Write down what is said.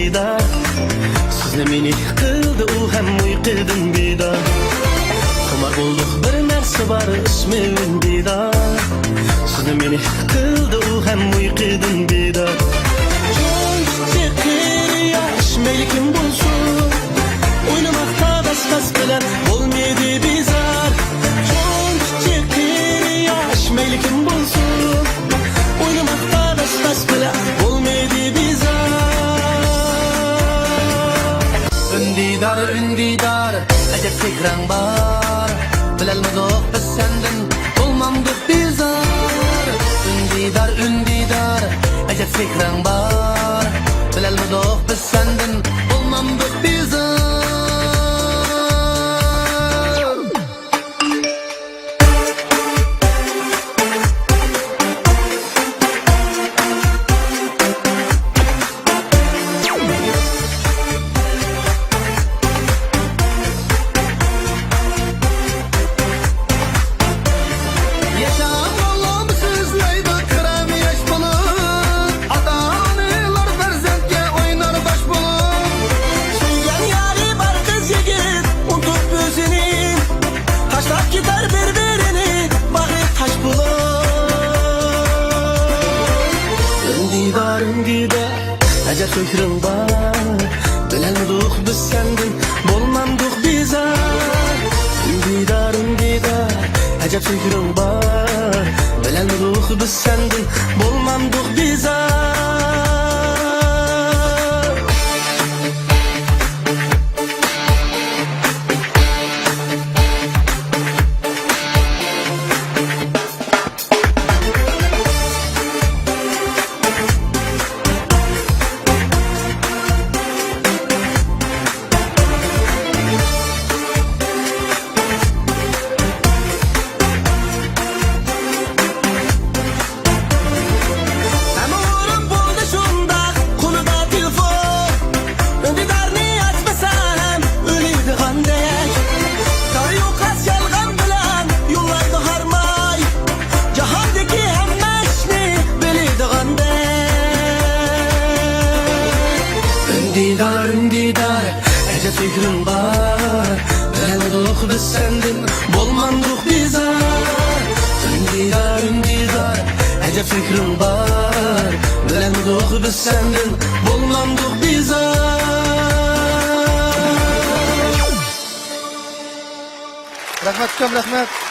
didar. Sizni meni qildi u ham uyqudan bedor. Xumor bo'ldik bir narsa bor ismi didar. Sizni meni qildi u ham uyqudan bedor. Mayli kim bo'lsin, o'ynamoqqa bas-bas bilan bo'lmaydi bezor. Jon kichik yosh mayli kim bo'lsin, o'ynamoqqa bas-bas bilan bo'lmaydi bezor. Undidar, ajab fikrang bor, bilolmadik biz sendan bo'lmadik bezor. Undidar, ajab fikrang bor, bilolmadik biz sendan bo'lmadik bezor. Acab fikring bor, bilolmadik biz sendan bo'lmadik bezor. Undidar, acab fikring bor, bilolmadik biz sendan bo'lmadik bezor. Undidar, acab fikring bor, bilolmadik biz sendan bo'lmadik bezor. Undidar, acab fikring bor, bilolmadik biz sendan bo'lmadik bezor. Rahmat, rahmat.